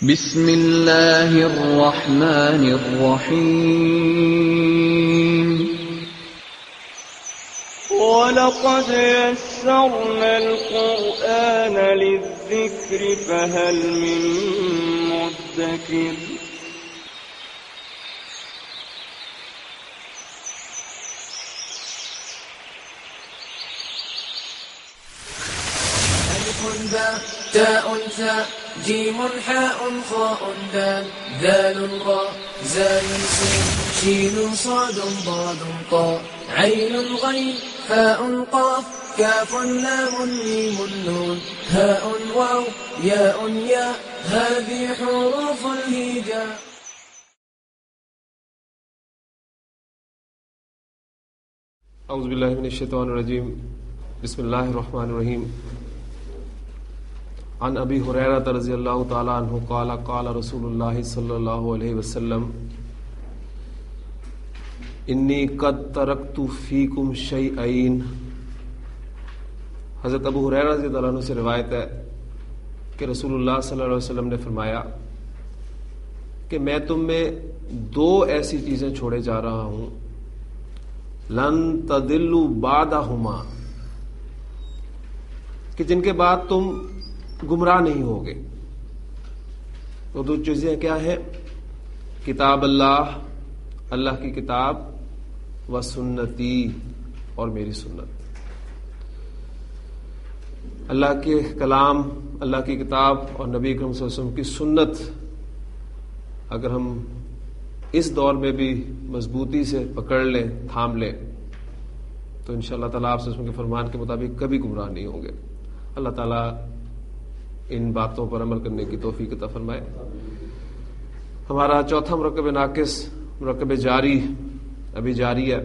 بسم اللہ الرحمن الرحیم وَلَقَدْ يَسَّرْنَا الْقُرْآنَ لِلذِّكْرِ فَهَلْ مِن مُّدَّكِرٍ تاء ثاء جيم حاء خاء دال ذال راء زال سين شين صاد ضاد طاء عين غين فاء قاف كاف لام ميم نون هاء واو ياء ياء هذه حروف الهجاء. اعوذ باللہ من الشیطان الرجیم. بسم اللہ الرحمن الرحیم. عن ابی ہریرہ رضی اللہ تعالی عنہ قال قال رسول اللہ صلی اللہ علیہ وسلم انی قد ترکت فیکم شیئین. حضرت ابو ہریرہ رضی اللہ عنہ سے روایت ہے کہ رسول اللہ صلی اللہ علیہ وسلم نے فرمایا کہ میں تم میں دو ایسی چیزیں چھوڑے جا رہا ہوں لن تضلوا بعدہما، کہ جن کے بعد تم گمراہ نہیں ہوگے. وہ دو چیزیں کیا ہیں؟ کتاب اللہ، اللہ کی کتاب، و سنتی، اور میری سنت. اللہ کے کلام، اللہ کی کتاب اور نبی اکرم صلی اللہ علیہ وسلم کی سنت اگر ہم اس دور میں بھی مضبوطی سے پکڑ لیں، تھام لیں، تو انشاءاللہ تعالیٰ آپ کے فرمان کے مطابق کبھی گمراہ نہیں ہوں گے. اللہ تعالیٰ ان باتوں پر عمل کرنے کی توفیق عطا فرمائے. ہمارا چوتھا مرکب ناقص مرکب جاری ابھی جاری ہے.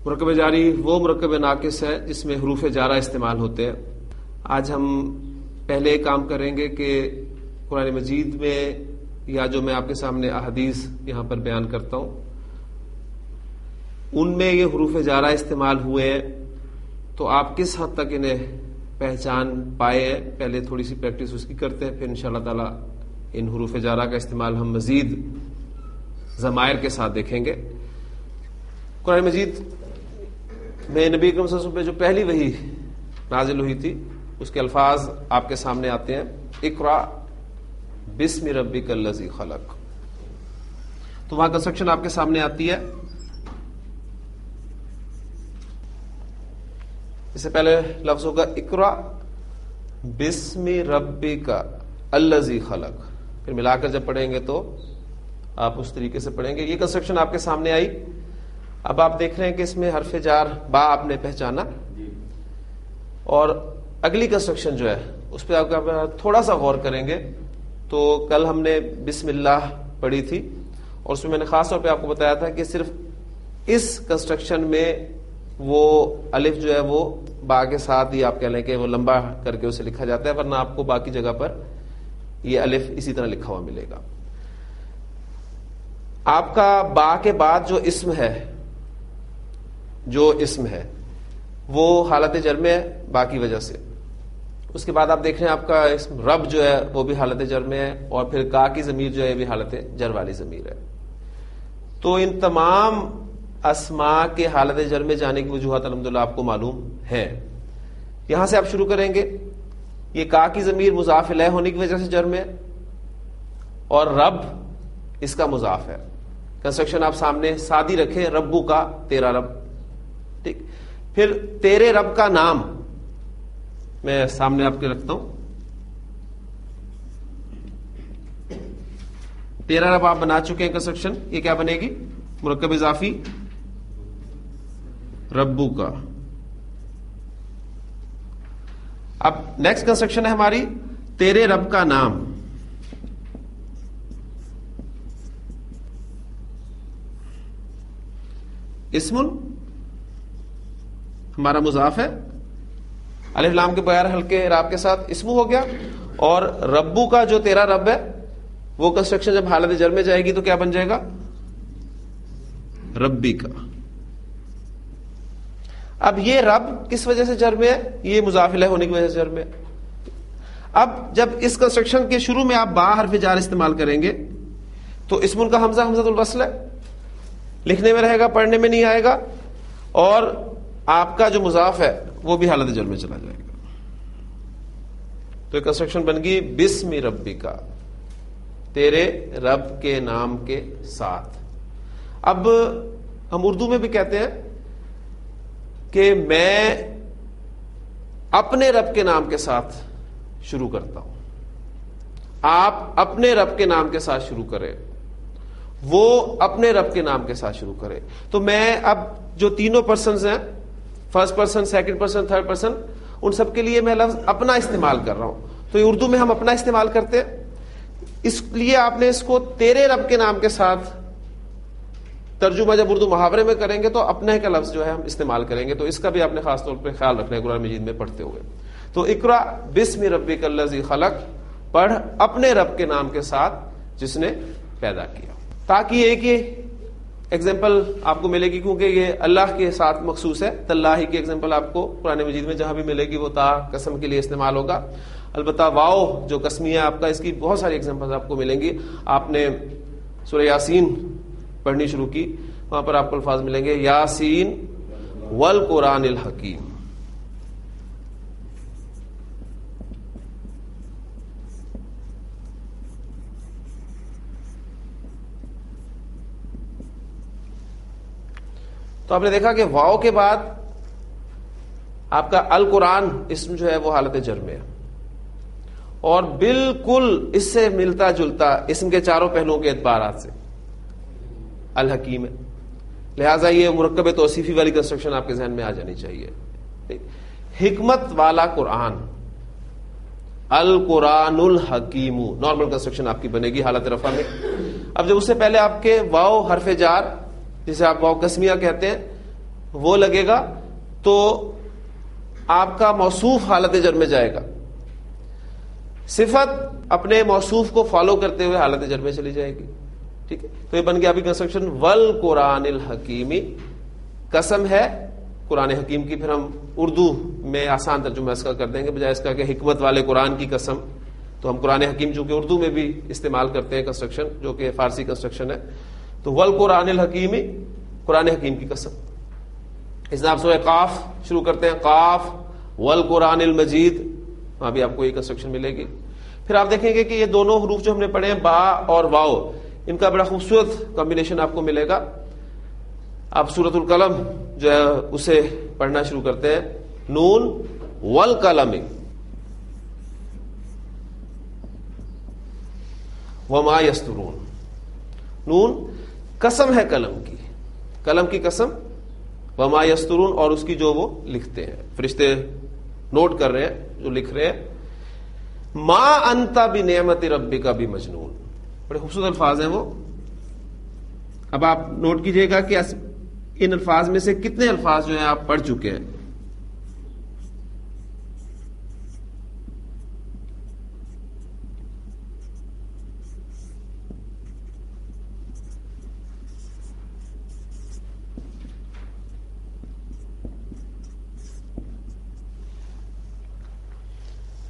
مرکب جاری وہ مرکب ناقص ہے جس میں حروف جارہ استعمال ہوتے ہیں. آج ہم پہلے ایک کام کریں گے کہ قرآن مجید میں یا جو میں آپ کے سامنے احادیث یہاں پر بیان کرتا ہوں ان میں یہ حروف جارہ استعمال ہوئے ہیں تو آپ کس حد تک انہیں پہچان پائے ہیں. پہلے تھوڑی سی پریکٹس اس کی کرتے ہیں، پھر انشاءاللہ تعالی ان حروف جارہ کا استعمال ہم مزید ضمائر کے ساتھ دیکھیں گے. قرآن مجید میں نبی اکرم صلی اللہ علیہ وسلم پہ جو پہلی وحی نازل ہوئی تھی اس کے الفاظ آپ کے سامنے آتے ہیں. اقرا بسم ربک الذی خلق. تو وہاں کنسٹرکشن آپ کے سامنے آتی ہے. اس سے پہلے لفظ ہوگا اقرا بسم ربک الذی خلق، پھر ملا کر جب پڑھیں گے تو آپ اس طریقے سے پڑھیں گے. یہ کنسٹرکشن آپ کے سامنے آئی. اب آپ دیکھ رہے ہیں کہ اس میں حرف جار با آپ نے پہچانا، اور اگلی کنسٹرکشن جو ہے اس پہ آپ تھوڑا سا غور کریں گے. تو کل ہم نے بسم اللہ پڑھی تھی اور اس میں میں نے خاص طور پہ آپ کو بتایا تھا کہ صرف اس کنسٹرکشن میں وہ الف جو ہے وہ با کے ساتھ ہی آپ کہہ لیں کہ وہ لمبا کر کے اسے لکھا جاتا ہے، ورنہ آپ کو باقی جگہ پر یہ الف اسی طرح لکھا ہوا ملے گا. آپ کا با کے بعد جو اسم ہے وہ حالت جر میں ہے با کی وجہ سے. اس کے بعد آپ دیکھ رہے ہیں آپ کا اسم رب جو ہے وہ بھی حالت جر میں ہے، اور پھر کا کی ضمیر جو ہے یہ بھی حالت جر والی ضمیر ہے. تو ان تمام اسماء کے حالت جر میں جانے کی وجوہات الحمدللہ آپ کو معلوم ہے. یہاں سے آپ شروع کریں گے. یہ کا کی ضمیر مضاف الیہ ہونے کی وجہ سے جر میں ہے، اور رب اس کا مضاف ہے. کنسٹرکشن آپ سامنے سادی رکھیں، ربو کا تیرا رب. ٹھیک. پھر تیرے رب کا نام میں سامنے آپ کے رکھتا ہوں. تیرا رب آپ بنا چکے ہیں کنسٹرکشن. یہ کیا بنے گی؟ مرکب اضافی ربو کا. اب نیکسٹ کنسٹرکشن ہے ہماری تیرے رب کا نام. اسم ہمارا مضاف ہے، الف لام کے بغیر ہلکے اعراب کے ساتھ اسم ہو گیا. اور ربو کا جو تیرا رب ہے وہ کنسٹرکشن جب حالت جر میں جائے گی تو کیا بن جائے گا؟ ربی کا. اب یہ رب کس وجہ سے جر میں ہے؟ یہ مضاف الیہ ہونے کی وجہ سے جر میں ہے. اب جب اس کنسٹرکشن کے شروع میں آپ با حرف جار استعمال کریں گے تو اسم کا حمزہ حمزۃ الوصل ہے، لکھنے میں رہے گا، پڑھنے میں نہیں آئے گا، اور آپ کا جو مضاف ہے وہ بھی حالت جر میں چلا جائے گا. تو کنسٹرکشن بن گئی بسم ربک، تیرے رب کے نام کے ساتھ. اب ہم اردو میں بھی کہتے ہیں کہ میں اپنے رب کے نام کے ساتھ شروع کرتا ہوں. آپ اپنے رب کے نام کے ساتھ شروع کریں، وہ اپنے رب کے نام کے ساتھ شروع کرے. تو میں اب جو تینوں پرسنز ہیں، first person, second person, third person, ان سب کے لیے میں لفظ اپنا استعمال کر رہا ہوں. تو یہ اردو میں ہم اپنا استعمال کرتے ہیں، اس لیے آپ نے اس کو تیرے رب کے نام کے ساتھ ترجمہ جب اردو محاورے میں کریں گے تو اپنے کا لفظ جو ہے ہم استعمال کریں گے. تو اس کا بھی آپ نے خاص طور پہ خیال رکھنا ہے قرآن مجید میں پڑھتے ہوئے. تو اقرا بسم ربک الذی خلق، پڑھ اپنے رب کے نام کے ساتھ جس نے پیدا کیا. تاکہ ایک یہ ایگزامپل آپ کو ملے گی، کیونکہ یہ اللہ کے ساتھ مخصوص ہے. تاللہ کی ایگزامپل آپ کو قرآن مجید میں جہاں بھی ملے گی وہ تا قسم کے لیے استعمال ہوگا. البتہ واو جو قسمیہ آپ کا، اس کی بہت ساری ایگزامپل آپ کو ملیں گی. آپ نے سورہ یاسین پڑھنی شروع کی، وہاں پر آپ کو الفاظ ملیں گے یاسین والقرآن الحکیم. تو آپ نے دیکھا کہ واو کے بعد آپ کا القرآن اسم جو ہے وہ حالت جر میں ہے، اور بالکل اس سے ملتا جلتا اسم کے چاروں پہلوؤں کے اعتبارات سے الحکیم ہے. لہٰذا یہ مرکب توصیفی والی کنسٹرکشن آپ کے ذہن میں آ جانی چاہیے. حکمت والا قرآن، القرآن الحکیم، نارمل کنسٹرکشن آپ کی بنے گی حالت رفع میں. اب جب اس سے پہلے آپ کے واو حرف جار جسے آپ واو قسمیہ کہتے ہیں وہ لگے گا تو آپ کا موصوف حالت جر میں جائے گا. صفت اپنے موصوف کو فالو کرتے ہوئے حالت جر میں چلی جائے گی. ٹھیک ہے، تو یہ بن گیا ابھی کنسٹرکشن والقرآن الحکیمی. قسم ہے قرآن حکیم کی، پھر ہم اردو میں آسان ترجمہ اس کا کر دیں گے بجائے اس کا کہ حکمت والے قرآن کی قسم. تو ہم قرآن حکیم چونکہ اردو میں بھی استعمال کرتے ہیں کنسٹرکشن جو کہ فارسی کنسٹرکشن ہے، تو والقرآن الحکیمی، قرآن حکیم کی قسم. اس میں آپ سورہ قاف شروع کرتے ہیں، قاف والقرآن المجید، وہاں بھی آپ کو یہ کنسٹرکشن ملے گی. پھر آپ دیکھیں گے کہ یہ دونوں حروف جو ہم نے پڑھے ہیں با اور واو، ان کا بڑا خوبصورت کمبینیشن آپ کو ملے گا. آپ سورۃ القلم جو ہے اسے پڑھنا شروع کرتے ہیں، نون والقلم وما یسطرون. نون قسم ہے قلم کی، قلم کی قسم، وما یسطرون، اور اس کی جو وہ لکھتے ہیں، فرشتے نوٹ کر رہے ہیں جو لکھ رہے ہیں. ما انت بنعمت ربک بمجنون، بڑے خوبصورت الفاظ ہیں وہ. اب آپ نوٹ کیجئے گا کہ ان الفاظ میں سے کتنے الفاظ جو ہیں آپ پڑھ چکے ہیں.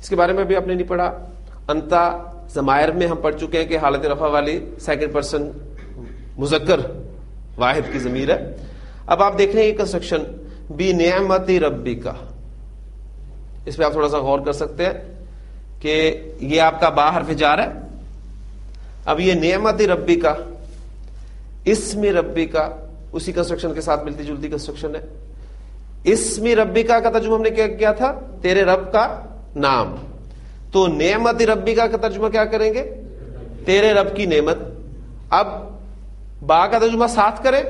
اس کے بارے میں بھی آپ نے نہیں پڑھا. انتا ضمائر میں ہم پڑھ چکے ہیں کہ حالت رفع والی سیکنڈ پرسن مذکر واحد کی ضمیر ہے. اب آپ دیکھ رہے ہیں یہ کنسٹرکشن بنعمت ربک، اس پہ آپ تھوڑا سا غور کر سکتے ہیں کہ یہ آپ کا با حرف جار ہے. اب یہ نعمت ربک اسم ربک اسی کنسٹرکشن کے ساتھ ملتی جلتی کنسٹرکشن ہے. اسم ربک کا ترجمہ ہم نے کیا کیا تھا؟ تیرے رب کا نام. تو نعمت ربک کا ترجمہ کیا کریں گے؟ تیرے رب کی نعمت. اب با کا ترجمہ ساتھ کریں،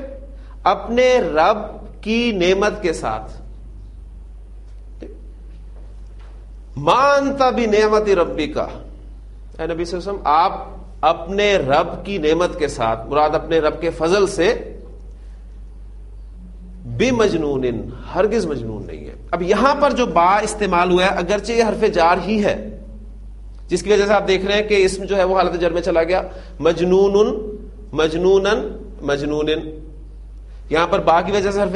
اپنے رب کی نعمت کے ساتھ. ما انت بنعمت ربک، اے نبی صلی اللہ علیہ وسلم آپ اپنے رب کی نعمت کے ساتھ، مراد اپنے رب کے فضل سے، بمجنون، ہرگز مجنون نہیں ہے. اب یہاں پر جو با استعمال ہوا ہے اگرچہ یہ حرف جار ہی ہے، جس کی وجہ سے آپ دیکھ رہے ہیں کہ اسم جو ہے وہ حالت جر میں چلا گیا. مجنون، مجنونن، مجنون. یہاں پر با کی وجہ سے حرف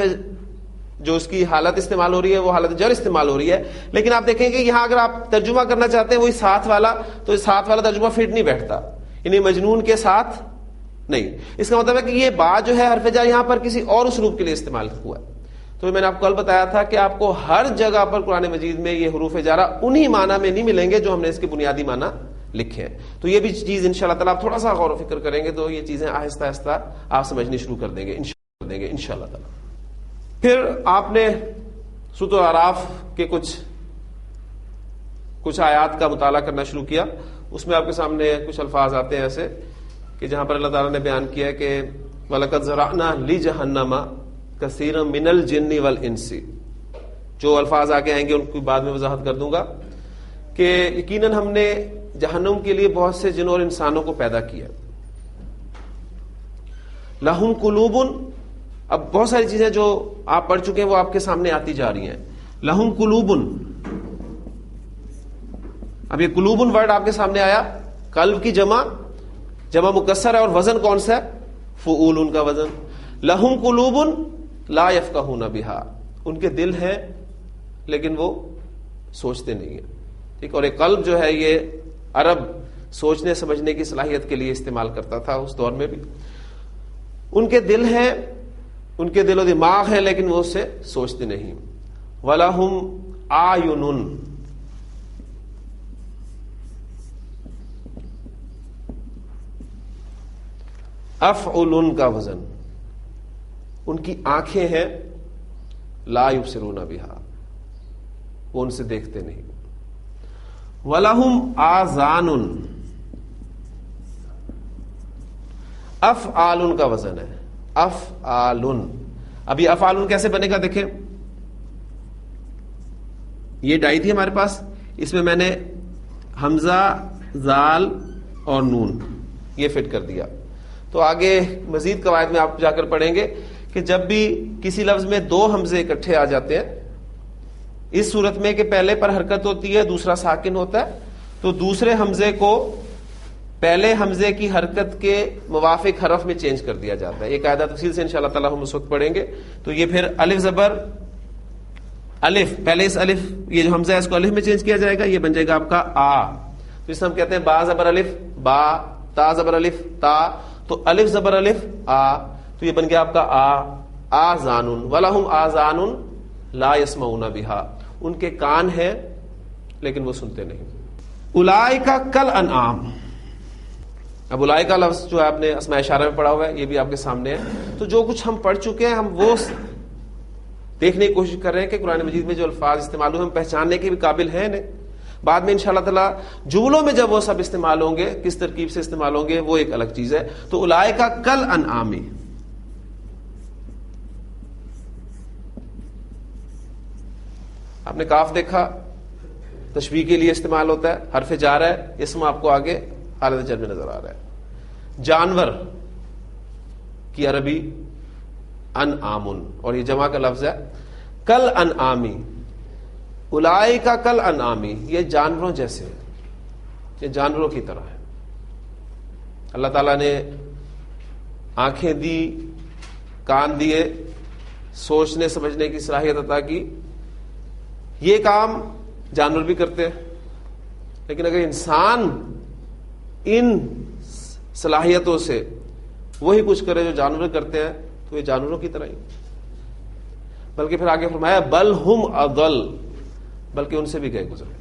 جو اس کی حالت استعمال ہو رہی ہے وہ حالت جر استعمال ہو رہی ہے. لیکن آپ دیکھیں کہ یہاں اگر آپ ترجمہ کرنا چاہتے ہیں وہی ساتھ والا, تو ساتھ والا ترجمہ فٹ نہیں بیٹھتا, یعنی مجنون کے ساتھ نہیں. اس کا مطلب ہے کہ یہ با جو ہے حرف جر یہاں پر کسی اور اسلوب کے لیے استعمال ہوا ہے. تو میں نے آپ کو کل بتایا تھا کہ آپ کو ہر جگہ پر قرآن مجید میں یہ حروف جارہ انہی معنی میں نہیں ملیں گے جو ہم نے اس کے بنیادی معنی لکھے ہیں. تو یہ بھی چیز انشاءاللہ تعالیٰ آپ تھوڑا سا غور و فکر کریں گے تو یہ چیزیں آہستہ آہستہ آپ سمجھنی شروع کر دیں گے انشاءاللہ تعالیٰ. پھر آپ نے سورۃ الاعراف کے کچھ آیات کا مطالعہ کرنا شروع کیا. اس میں آپ کے سامنے کچھ الفاظ آتے ہیں ایسے کہ جہاں پر اللہ تعالیٰ نے بیان کیا ہے کہ وَلَقَدْ زَرَعْنَا لِجَهَنَّمَ كَثِيرًا مِنَ الْجِنِّ وَالْإِنسِ. جو الفاظ آگے آئیں گے ان کی بعد میں وضاحت کر دوں گا کہ یقیناً ہم نے جہنم کے لیے بہت سے جن اور انسانوں کو پیدا کیا. لَهُمْ قُلُوبٌ, اب بہت ساری چیزیں جو آپ پڑھ چکے ہیں وہ آپ کے سامنے آتی جا رہی ہیں. لَهُمْ قُلُوبٌ, اب یہ قلوبن ورڈ آپ کے سامنے آیا, قلب کی جمع مکسر ہے اور وزن کون سا ہے؟ فعول کا وزن. لہم قلوب لا یفقہون بہا, ان کے دل ہیں لیکن وہ سوچتے نہیں ہیں. ٹھیک, اور ایک قلب جو ہے یہ عرب سوچنے سمجھنے کی صلاحیت کے لیے استعمال کرتا تھا اس دور میں بھی. ان کے دل ہیں, ان کے دل و دماغ ہے لیکن وہ اس سے سوچتے نہیں. وَلَهُمْ آیُنٌ, افعلن کا وزن, ان کی آنکھیں ہیں لا یبصرون بہا, وہ ان سے دیکھتے نہیں. وَلَهُمْ آذان, افعال کا وزن ہے افعال. اب یہ افعال کیسے بنے گا دیکھیں, یہ ڈائی تھی ہمارے پاس, اس میں میں نے حمزہ زال اور نون یہ فٹ کر دیا. تو آگے مزید قواعد میں آپ جا کر پڑھیں گے کہ جب بھی کسی لفظ میں دو حمزے اکٹھے آ جاتے ہیں, اس صورت میں کہ پہلے پر حرکت ہوتی ہے دوسرا ساکن ہوتا ہے, تو دوسرے حمزے کو پہلے حمزے کی حرکت کے موافق حرف میں چینج کر دیا جاتا ہے. یہ قاعدہ تفصیل سے انشاءاللہ تعالی ہم اس وقت پڑھیں گے. تو یہ پھر الف زبر الف, پہلے اس الف یہ جو حمزہ ہے اس کو الف میں چینج کیا جائے گا, یہ بن جائے گا آپ کا آ. تو اس سے ہم کہتے ہیں با زبر الف با, تا زبر الف تا, تو الف زبر الف آ, تو یہ بن گیا آپ کا آذان. وَلَهُمْ آذان لا يَسْمَعُونَ بِهَا, ان کے کان ہیں لیکن وہ سنتے نہیں. اولئک کالانعام, اب اولئک کا لفظ جو ہے آپ نے اسماء اشارہ میں پڑھا ہوا ہے, یہ بھی آپ کے سامنے ہے. تو جو کچھ ہم پڑھ چکے ہیں ہم وہ دیکھنے کی کوشش کر رہے ہیں کہ قرآن مجید میں جو الفاظ استعمال ہوئے ہم پہچاننے کے بھی قابل ہیں نہیں. بعد میں انشاءاللہ تعالی جملوں میں جب وہ سب استعمال ہوں گے, کس ترکیب سے استعمال ہوں گے وہ ایک الگ چیز ہے. تو اولئک کالانعام, آپ نے کاف دیکھا تشبیہ کے لیے استعمال ہوتا ہے, حرف جار ہے, اسم آپ کو آگے حالت جر میں نظر آ رہا ہے. جانور کی عربی انعام, اور یہ جمع کا لفظ ہے کالانعامی. اولئک کالانعامی, یہ جانوروں جیسے, یہ جانوروں کی طرح ہے. اللہ تعالیٰ نے آنکھیں دی, کان دیے, سوچنے سمجھنے کی صلاحیت عطا کی. یہ کام جانور بھی کرتے ہیں, لیکن اگر انسان ان صلاحیتوں سے وہی کچھ کرے جو جانور کرتے ہیں تو یہ جانوروں کی طرح ہی. بلکہ پھر آگے فرمایا بل ہم اضل, بلکہ ان سے بھی گئے گزرے.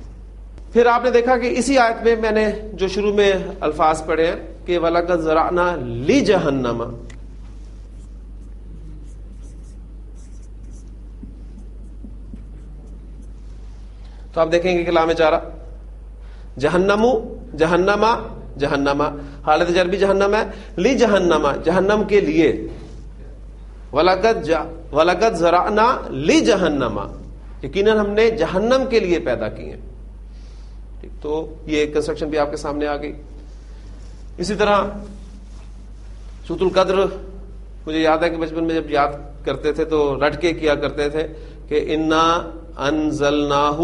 پھر آپ نے دیکھا کہ اسی آیت میں میں نے جو شروع میں الفاظ پڑھے ہیں کہ وَلَقَدْ زَرَعْنَا لِجَهَنَّمَ, تو آپ دیکھیں گے کہ لام چارہ جہنم جہنما جہنما, حالت جر بھی جہنم ہے, لی جہنما جہنم کے لیے, وَلَقَدْ زَرَعْنَا لِجَهَنَّمَ یقیناً ہم نے جہنم کے لیے پیدا کی ہیں. تو یہ کنسٹرکشن بھی آپ کے سامنے آ گئی. اسی طرح سورۃ القدر, مجھے یاد ہے کہ بچپن میں جب یاد کرتے تھے تو رٹ کے کیا کرتے تھے کہ انا انزلناہ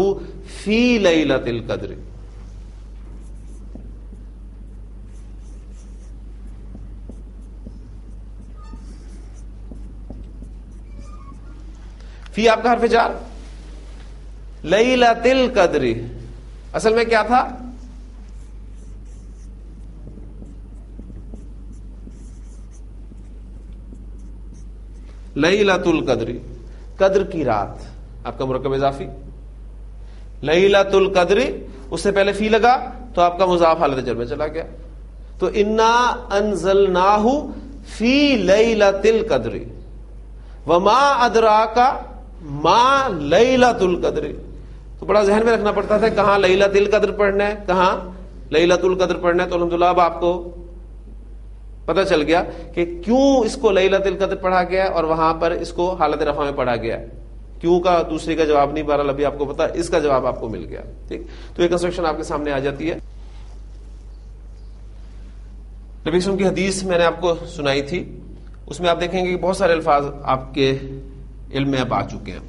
فی لیلۃ القدر. فی آپ کا حرف جار. لیلۃ القدر اصل میں کیا تھا؟ لیلۃ القدر، قدر کی رات، آپ کا مرکب اضافی. لیلۃ القدر، اس سے پہلے فی لگا تو آپ کا مضاف حالت جر میں چلا گیا. تو انا انزلناہ فی لیلۃ القدر وما ادراک ما لیلۃ القدر. تو بڑا ذہن میں رکھنا پڑتا تھا کہاں لیلۃ القدر پڑھنا ہے، کہاں لیلۃ القدر پڑھنا ہے. تو الحمدللہ اب آپ کو پتہ چل گیا کہ کیوں اس کو لیلۃ القدر پڑھا گیا اور وہاں پر اس کو حالت رفع میں پڑھا گیا. کیوں کا دوسری کا جواب نہیں، بہرحال ابھی آپ کو پتا، اس کا جواب آپ کو مل گیا. ٹھیک، تو یہ کنسٹرکشن آپ کے سامنے آ جاتی ہے. نبی وسلم کی حدیث میں نے آپ کو سنائی تھی، اس میں آپ دیکھیں گے کہ بہت سارے الفاظ آپ کے علم میں اب آ چکے ہیں.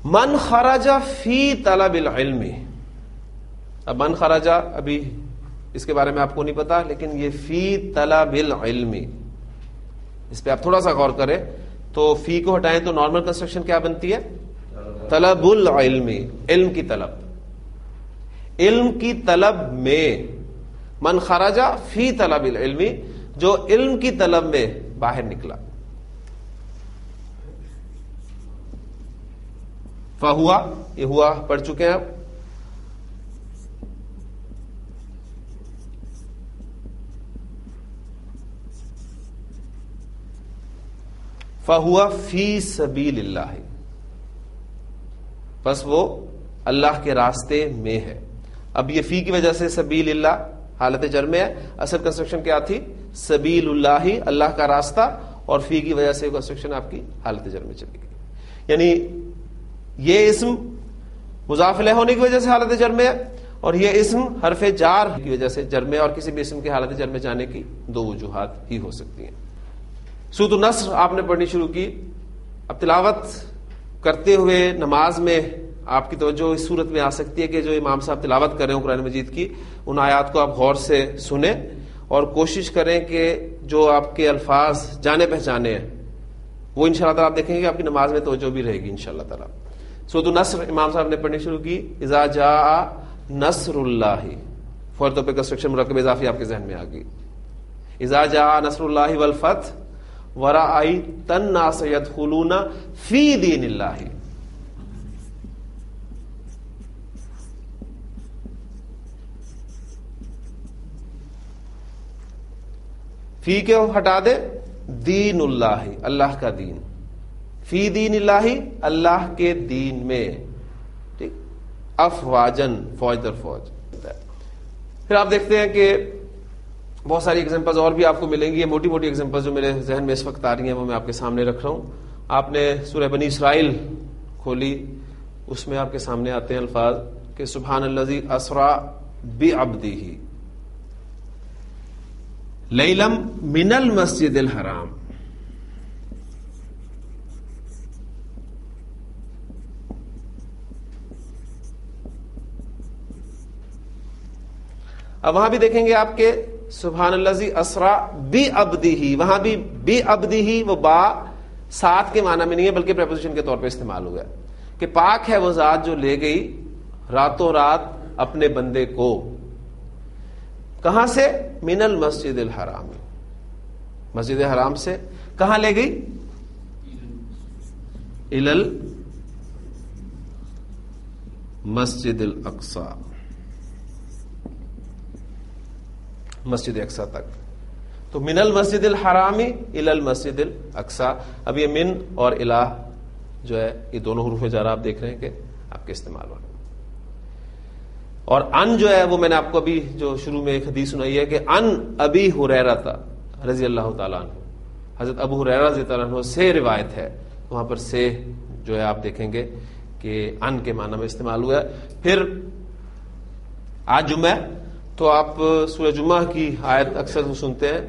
من خرج فی طلب العلم. اب من خرج ابھی اس کے بارے میں آپ کو نہیں پتا، لیکن یہ فی طلب العلم، اس پہ آپ تھوڑا سا غور کریں. تو فی کو ہٹائیں تو نارمل کنسٹرکشن کیا بنتی ہے؟ طلب العلم، علم کی طلب. علم کی طلب میں من خرج فی طلب العلم، جو علم کی طلب میں باہر نکلا. فہوا، یہ ہوا پڑھ چکے ہیں آپ. فہوا فی سبیل اللہ، بس وہ اللہ کے راستے میں ہے. اب یہ فی کی وجہ سے سبیل اللہ حالت جر میں ہے. اصل کنسٹرکشن کیا تھی؟ سبیل اللہ، اللہ کا راستہ، اور فی کی وجہ سے کنسٹرکشن آپ کی حالت جر میں چلی گئی. یعنی یہ اسم مضاف الیہ ہونے کی وجہ سے حالت جر میں ہے، اور یہ اسم حرف جار کی وجہ سے جر میں، اور کسی بھی اسم کی حالت جر میں جانے کی دو وجوہات ہی ہو سکتی ہیں. سورۃ النصر آپ نے پڑھنی شروع کی. اب تلاوت کرتے ہوئے نماز میں آپ کی توجہ اس صورت میں آ سکتی ہے کہ جو امام صاحب تلاوت کر رہے ہوں قرآن مجید کی، ان آیات کو آپ غور سے سنیں اور کوشش کریں کہ جو آپ کے الفاظ جانے پہچانے ہیں وہ انشاءاللہ تعالیٰ آپ دیکھیں گے آپ کی نماز میں توجہ بھی رہے گی انشاءاللہ تعالیٰ. سورۃ النصر امام صاحب نے پڑھنی شروع کی. اذا جاء نصر اللہ، فوری طور پہ کنسٹرکشن مرکب اضافی آپ کے ذہن میں آ گئی. اذا جاء نصر اللہ والفتح ورأیت الناس يدخلون فی دین اللہ. فی کے ہٹا دے، دین اللہ، اللہ کا دین. فی دین اللہ، اللہ کے دین میں. ٹھیک، افواجن، فوج در فوج. پھر آپ دیکھتے ہیں کہ بہت ساری ایگزامپلز اور بھی آپ کو ملیں گی. یہ موٹی موٹی ایگزامپلز جو میرے ذہن میں اس وقت آ رہی ہیں وہ میں آپ کے سامنے رکھ رہا ہوں. آپ نے سورہ بنی اسرائیل کھولی، اس میں آپ کے سامنے آتے ہیں الفاظ کہ سبحان الذی اسری بعبدہ لیلا من المسجد الحرام. اب وہاں بھی دیکھیں گے آپ کے سبحان الذی اسری بعبدہ، وہاں بھی بعبدہ وہ با ساتھ کے معنی میں نہیں ہے بلکہ پریپوزیشن کے طور پہ استعمال ہوا ہے کہ پاک ہے وہ ذات جو لے گئی راتوں رات اپنے بندے کو. کہاں سے؟ من المسجد الحرام، مسجد حرام سے. کہاں لے گئی؟ الی المسجد الاقصی، مسجد اقصی تک. تو من المسجد الحرام الی المسجد الاقصی. اب یہ من اور الہ جو ہے یہ دونوں حروف جر آپ دیکھ رہے ہیں کہ آپ کے استعمال ہو رہے ہیں. اور ان جو ہے وہ میں نے آپ کو ابھی جو شروع میں ایک حدیث سنائی ہے کہ ان ابی ہریرہ رضی اللہ تعالیٰ عنہ، حضرت ابو ہریرہ رضی اللہ عنہ سے روایت ہے. وہاں پر سے جو ہے آپ دیکھیں گے کہ ان کے معنی میں استعمال ہوا ہے. پھر آج جمعہ تو آپ سورہ جمعہ کی آیت اکثر سنتے ہیں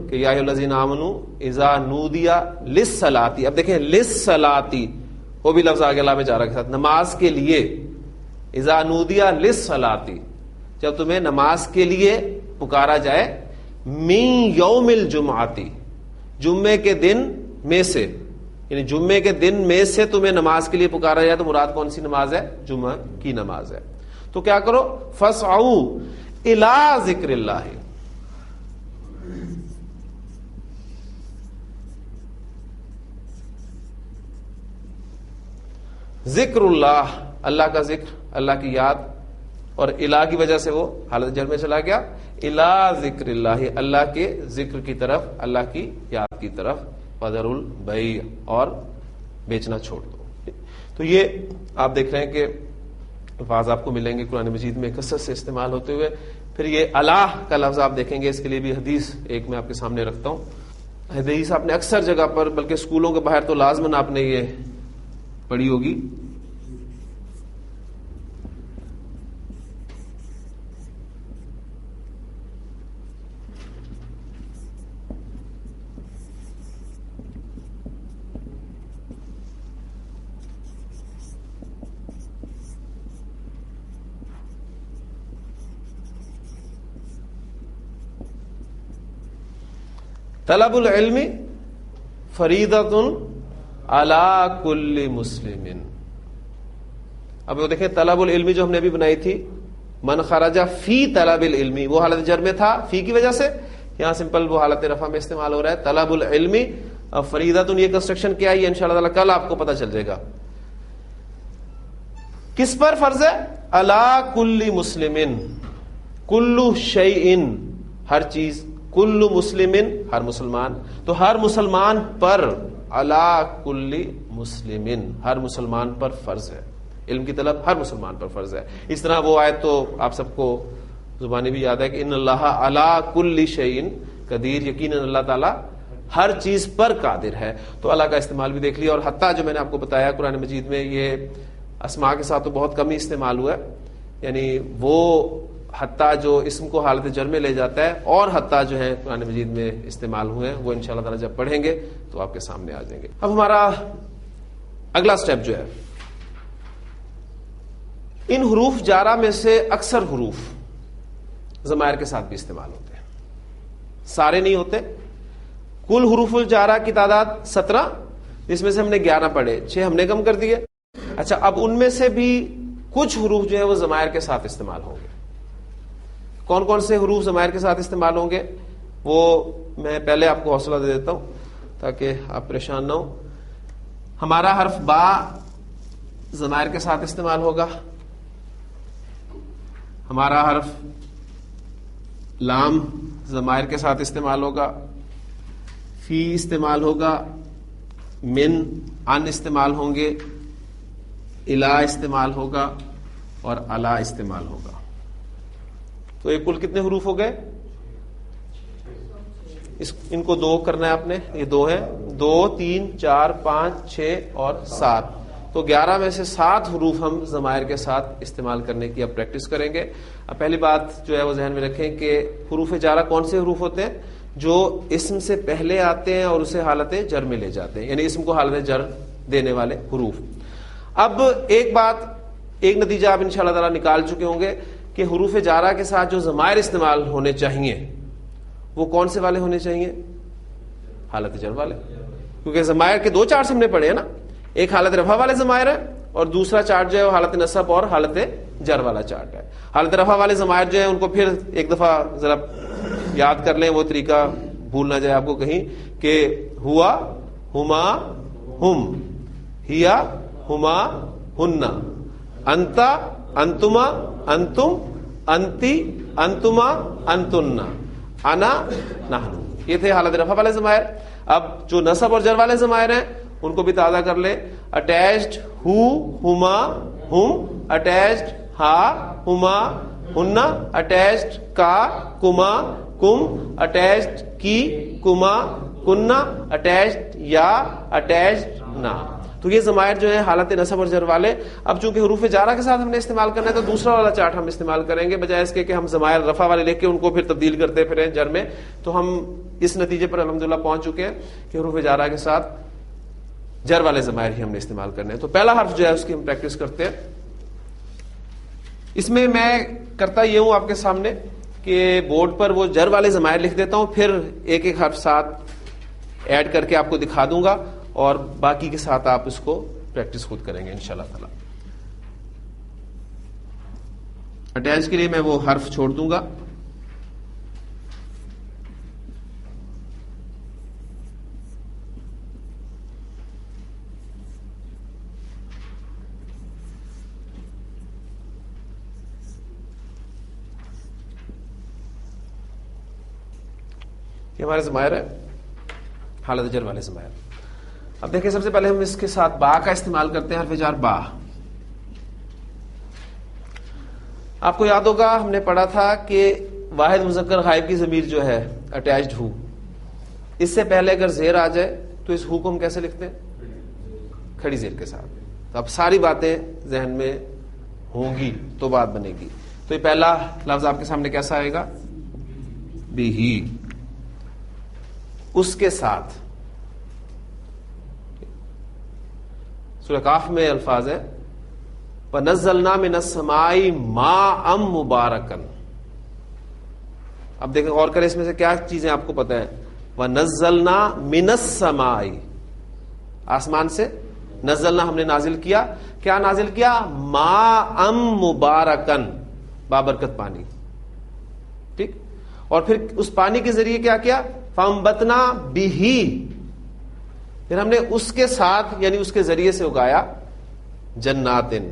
کہ یا ایھا الذین آمنوا اذا نودی للصلاۃ. اب دیکھیں للصلاۃ وہ بھی لفظ آگے لا میں جا رہا کے ساتھ، نماز کے لیے، اذا نودی للصلاۃ، جب تمہیں نماز کے لیے پکارا جائے، من یوم الجمعۃ، جمعے کے دن میں سے، یعنی جمعے کے دن میں سے تمہیں نماز کے لیے پکارا جائے، تو مراد کون سی نماز ہے؟ جمعہ کی نماز ہے. تو کیا کرو؟ فاسعوا الی ذکر اللہ، ذکر اللہ، اللہ کا ذکر، اللہ کی یاد، اور الہ کی وجہ سے وہ حالت جر میں چلا گیا، الی ذکر اللہ، اللہ کے ذکر کی طرف، اللہ کی یاد کی طرف، وذروا البیع، اور بیچنا چھوڑ دو. تو یہ آپ دیکھ رہے ہیں کہ الفاظ آپ کو ملیں گے قرآن مجید میں کثرت سے استعمال ہوتے ہوئے. پھر یہ اللہ کا لفظ آپ دیکھیں گے، اس کے لیے بھی حدیث ایک میں آپ کے سامنے رکھتا ہوں. حدیث آپ نے اکثر جگہ پر، بلکہ اسکولوں کے باہر تو لازماً آپ نے یہ پڑھی ہوگی. طلب العلم فریضۃ علی کل مسلم. اب وہ دیکھیں طلب العلم جو ہم نے ابھی بنائی تھی، من خرج فی طلب العلم، وہ حالت جر میں تھا فی کی وجہ سے، یہاں سمپل وہ حالت رفع میں استعمال ہو رہا ہے. طلب العلم فریضۃ، یہ کنسٹرکشن کیا ہے یہ انشاءاللہ تعالی کل آپ کو پتہ چل جائے گا. کس پر فرض ہے؟ علی کل مسلم، کل شیء، ہر چیز، کل مسلم، ہر مسلمان، تو ہر مسلمان پر، علی کل مسلم، ہر مسلمان پر فرض ہے. علم کی طلب ہر مسلمان پر فرض ہے. اس طرح وہ آیت تو آپ سب کو زبانی بھی یاد ہے کہ ان اللہ علی کل شیء قدیر، یقیناً اللہ تعالیٰ ہر چیز پر قادر ہے. تو اللہ کا استعمال بھی دیکھ لیا. اور حتیٰ جو میں نے آپ کو بتایا قرآن مجید میں یہ اسماء کے ساتھ تو بہت کم ہی استعمال ہوا ہے، یعنی وہ حتیٰ جو اسم کو حالت جر میں لے جاتا ہے، اور حتیٰ جو ہے قرآن مجید میں استعمال ہوئے ہیں، وہ انشاءاللہ تعالی جب پڑھیں گے تو آپ کے سامنے آ جائیں گے. اب ہمارا اگلا سٹیپ جو ہے، ان حروف جارہ میں سے اکثر حروف ضمائر کے ساتھ بھی استعمال ہوتے ہیں، سارے نہیں ہوتے. کل حروف الجارہ کی تعداد 17، جس میں سے ہم نے 11 پڑھے، 6 ہم نے کم کر دیے. اچھا، اب ان میں سے بھی کچھ حروف جو ہے وہ ضمائر کے ساتھ استعمال ہوں گے. کون کون سے حروف ضمائر کے ساتھ استعمال ہوں گے وہ میں پہلے آپ کو حوصلہ دے دیتا ہوں تاکہ آپ پریشان نہ ہو. ہمارا حرف با ضمائر کے ساتھ استعمال ہوگا. ہمارا حرف لام ضمائر کے ساتھ استعمال ہوگا. فی استعمال ہوگا. من، ان استعمال ہوں گے. الا استعمال ہوگا اور الا استعمال ہوگا. تو یہ کل کتنے حروف ہو گئے؟ ان کو 2 کرنا ہے آپ نے، یہ 2 ہے، 2 3 4 5 6 اور 7. تو 11 میں سے 7 حروف ہم ضمائر کے ساتھ استعمال کرنے کی اب پریکٹس کریں گے. اب پہلی بات جو ہے وہ ذہن میں رکھیں کہ حروف جارہ کون سے حروف ہوتے ہیں؟ جو اسم سے پہلے آتے ہیں اور اسے حالت جر میں لے جاتے ہیں، یعنی اسم کو حالت جر دینے والے حروف. اب ایک نتیجہ آپ انشاءاللہ تعالی نکال چکے ہوں گے کہ حروف جارہ کے ساتھ جو ضمائر استعمال ہونے چاہیے وہ کون سے والے ہونے چاہیے؟ حالت جر والے. کیونکہ ضمائر کے 2 چارٹ ہم نے پڑھے ہیں نا، ایک حالت رفع والے ضمائر ہے اور دوسرا چارٹ جو ہے وہ حالت نصب اور حالت جر والا چارٹ ہے. حالت رفع والے ضمائر جو ہے ان کو پھر ایک دفعہ ذرا یاد کر لیں، وہ طریقہ بھول نہ جائے آپ کو کہیں، کہ ہوا، ہما، ہم، ہیا، ہما، ہننا، انتا، انتما، انتم، انتی، انتما، انتن، انا، نحن. یہ تھے حالت رفع والے ضمائر. اب جو نصب اور جر والے ضمائر ہیں ان کو بھی تازہ کر لیں. اٹیچڈ ہو، ہما، ہم، اٹیچڈ ہا، ہما، ہننا، اٹیچڈ کا، کما، کم، اٹیچڈ کی، کما، کننا، اٹیچڈ یا، اٹیچڈ نا. تو یہ ضمائر جو ہے حالت نصب اور جر والے. اب چونکہ حروف جارہ کے ساتھ ہم نے استعمال کرنا ہے تو دوسرا والا چارٹ ہم استعمال کریں گے، بجائے اس کے کہ ہم ضمائر رفع والے لے کے ان کو پھر تبدیل کرتے پھریں جر میں. تو ہم اس نتیجے پر الحمدللہ پہنچ چکے ہیں کہ حروف جارہ کے ساتھ جر والے ضمائر ہی ہم نے استعمال کرنے ہیں. تو پہلا حرف جو ہے اس کی ہم پریکٹس کرتے ہیں. اس میں کرتا یہ ہوں آپ کے سامنے کہ بورڈ پر وہ جر والے ضمائر لکھ دیتا ہوں, پھر ایک ایک حرف ساتھ ایڈ کر کے آپ کو دکھا دوں گا, اور باقی کے ساتھ آپ اس کو پریکٹس خود کریں گے انشاءاللہ تعالی. اٹیچ کے لیے میں وہ حرف چھوڑ دوں گا. یہ ہمارے ضمائر ہے, حالت جر والے ضمائر. اب دیکھیں سب سے پہلے ہم اس کے ساتھ با کا استعمال کرتے ہیں, حرف جر با. آپ کو یاد ہوگا ہم نے پڑھا تھا کہ واحد مذکر غائب کی ضمیر جو ہے اٹیچڈ ہو, اس سے پہلے اگر زیر آ جائے تو اس ہو کو ہم کیسے لکھتے ہیں؟ کھڑی زیر کے ساتھ. تو اب ساری باتیں ذہن میں ہوں گی تو بات بنے گی. تو یہ پہلا لفظ آپ کے سامنے کیسا آئے گا؟ بھی. اس کے ساتھ سورہ کاف میں الفاظ ہے وَنَزَّلْنَا مِنَ السَّمَاءِ مَاءً مُبَارَكًا. اب دیکھیں غور کریں اس میں سے کیا چیزیں آپ کو پتہ ہے. وَنَزَّلْنَا مِنَ السَّمَاءِ, آسمان سے نزلنا ہم نے نازل کیا. کیا نازل کیا؟ مَاءً مُبَارَكًا, بابرکت پانی. ٹھیک, اور پھر اس پانی کے ذریعے کیا کیا؟ فَأَنبَتْنَا بِهِ, پھر ہم نے اس کے ساتھ یعنی اس کے ذریعے سے اگایا جناتن,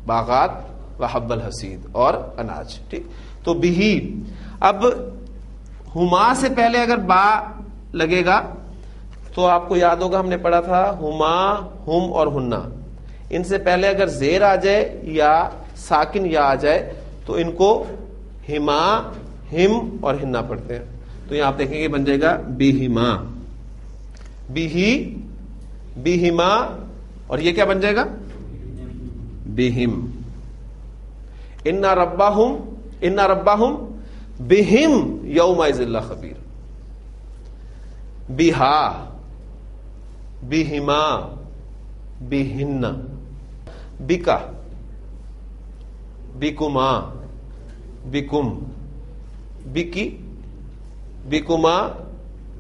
باغات, وحب الحسید, اور اناج. ٹھیک, تو بھی. اب ہما سے پہلے اگر با لگے گا تو آپ کو یاد ہوگا ہم نے پڑھا تھا ہما, ہم اور ہننا. ان سے پہلے اگر زیر آ جائے یا ساکن یا آ جائے تو ان کو ہما, ہم اور ہننا پڑھتے ہیں. تو یہاں آپ دیکھیں گے بن جائے گا بیہما, بیہی, بیہما, اور یہ کیا بن جائے گا؟ بہم. اِنَّ رَبَّهُمْ بِهِمْ يَوْمَئِذٍ لَخَبِيرٌ. بِهَا, بِهِمَا, بِهِنَّ, بِكَ, بِكُمَا, بِكُمْ, بِكِ, بِكُمَا,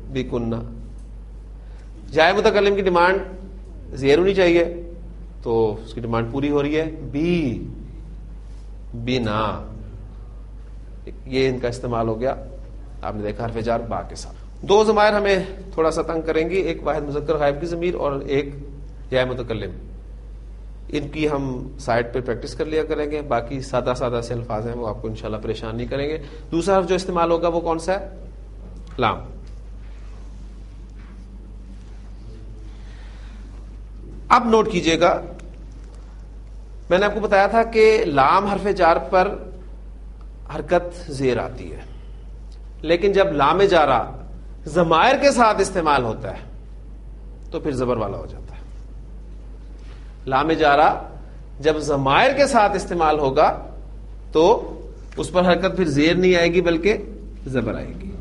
بِكُنَّ. جائے متکلم کی ڈیمانڈ زیر ہونی چاہیے تو اس کی ڈیمانڈ پوری ہو رہی ہے. بی, بنا, یہ ان کا استعمال ہو گیا. آپ نے دیکھا حرف جر با کے ساتھ. دو ضمائر ہمیں تھوڑا سا تنگ کریں گی, ایک واحد مذکر غائب کی ضمیر اور ایک جائے متکلم. ان کی ہم سائٹ پہ پریکٹس کر لیا کریں گے. باقی سادہ سادہ سے الفاظ ہیں وہ آپ کو انشاءاللہ پریشان نہیں کریں گے. دوسرا حرف جو استعمال ہوگا وہ کون سا ہے؟ لام. اب نوٹ کیجئے گا, میں نے آپ کو بتایا تھا کہ لام حرف جار پر حرکت زیر آتی ہے, لیکن جب لام جارہ ضمائر کے ساتھ استعمال ہوتا ہے تو پھر زبر والا ہو جاتا ہے. لام جارہ جب ضمائر کے ساتھ استعمال ہوگا تو اس پر حرکت پھر زیر نہیں آئے گی بلکہ زبر آئے گی.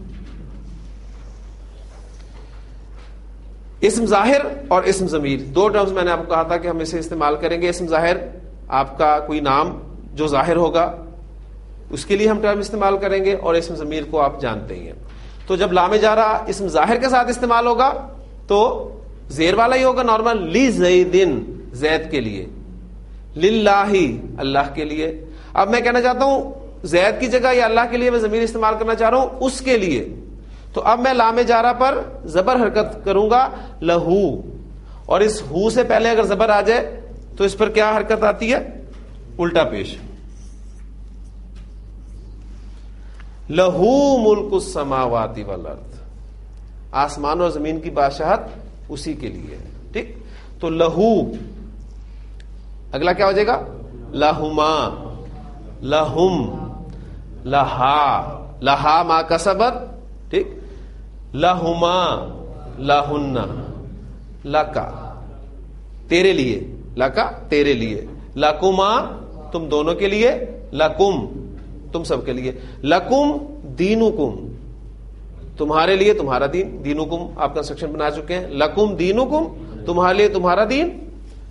اسم ظاہر اور اسم ضمیر, دو ٹرمز میں نے آپ کو کہا تھا کہ ہم اسے استعمال کریں گے. اسم ظاہر آپ کا کوئی نام جو ظاہر ہوگا اس کے لیے ہم ٹرم استعمال کریں گے, اور اسم ضمیر کو آپ جانتے ہی ہیں. تو جب لام جارہ اسم ظاہر کے ساتھ استعمال ہوگا تو زیر والا ہی ہوگا نارمل. لی زیدن, زید کے لیے. للہ, اللہ کے لیے. اب میں کہنا چاہتا ہوں زید کی جگہ یا اللہ کے لیے میں ضمیر استعمال کرنا چاہ رہا ہوں اس کے لیے, تو اب میں لام جارہ پر زبر حرکت کروں گا لہو, اور اس ہو سے پہلے اگر زبر آ جائے تو اس پر کیا حرکت آتی ہے؟ الٹا پیش. لہو ملک السماوات والارض, آسمان اور زمین کی بادشاہت اسی کے لیے. ٹھیک, تو لہو, اگلا کیا ہو جائے گا؟ لہما, لہم, لہا, لہا ما کسبت. ٹھیک, لہما, لہن, لکا, تیرے لیے, لکا تیرے لیے, لکما تم دونوں کے لیے, لکم تم سب کے لیے, لکم دینکم تمہارے لیے تمہارا دین, دینکم آپ کنسٹرکشن بنا چکے ہیں, لکم دینکم تمہارے لیے تمہارا دین.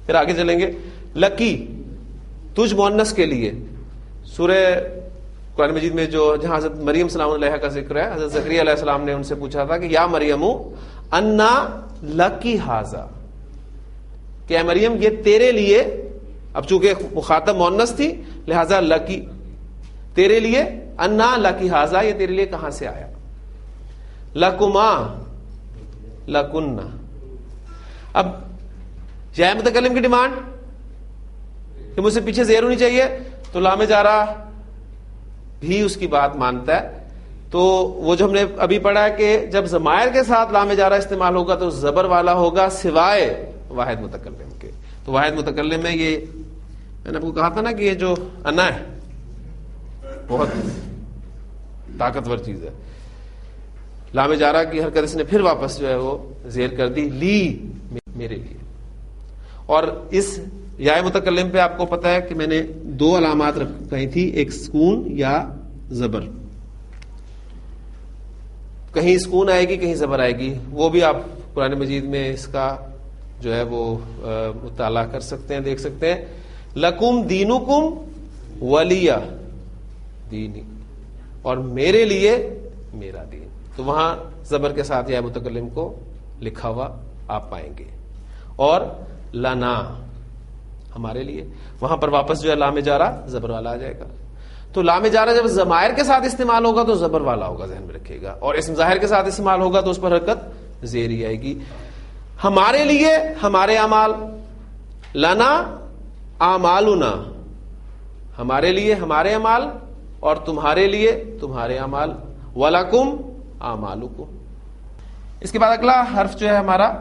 پھر آگے چلیں گے. لکی تجھ مؤنث کے لیے. سورہ قرآن مجید میں جو جہاں حضرت مریم سلام علیہ کا ذکر ہے, حضرت زکریا علیہ السلام نے ان سے پوچھا تھا کہ یا مریم انا لکی ھذا, کہ اے مریم یہ تیرے لیے, اب چونکہ مخاطب مؤنث تھی لہذا لکی, تیرے لیے, انا لکی ھذا یہ تیرے لیے کہاں سے آیا. لکما لکنہ. اب یا متکلم کی ڈیمانڈ کہ مجھ سے پیچھے زیر ہونی چاہیے, تو لام جارہ بھی اس کی بات مانتا ہے. تو وہ جو ہم نے ابھی پڑھا ہے کہ جب ضمائر کے ساتھ لام جارہ استعمال ہوگا تو زبر والا ہوگا سوائے واحد متکلم کے. تو واحد متکلم میں یہ میں نے آپ کو کہا تھا نا کہ یہ جو انا ہے بہت طاقتور چیز ہے. لام جارہ کی حرکت اس نے پھر واپس جو ہے وہ زیر کر دی, لی میرے لیے. اور اس یا متکلم پہ آپ کو پتا ہے کہ میں نے دو علامات رکھی تھی, ایک سکون یا زبر. کہیں سکون آئے گی کہیں زبر آئے گی, وہ بھی آپ قرآن مجید میں اس کا جو ہے وہ مطالعہ کر سکتے ہیں, دیکھ سکتے ہیں. لکم دینکم ولی دینی, اور میرے لیے میرا دین. تو وہاں زبر کے ساتھ یا متکلم کو لکھا ہوا آپ پائیں گے. اور لنا ہمارے لیے, وہاں پر واپس جو ہے لام جارہ زبر والا آ جائے گا. تو لام جارہ جب ضمائر کے ساتھ استعمال ہوگا تو زبر والا ہوگا, ذہن میں رکھیے گا. اور اسم ظاہر کے ساتھ استعمال ہوگا تو اس پر حرکت زیری آئے گی. ہمارے لیے ہمارے اعمال, لنا اعمالنا, ہمارے لیے ہمارے اعمال اور تمہارے لیے تمہارے اعمال. ولکم اعمالکم. اس کے بعد اگلا حرف جو ہے ہمارا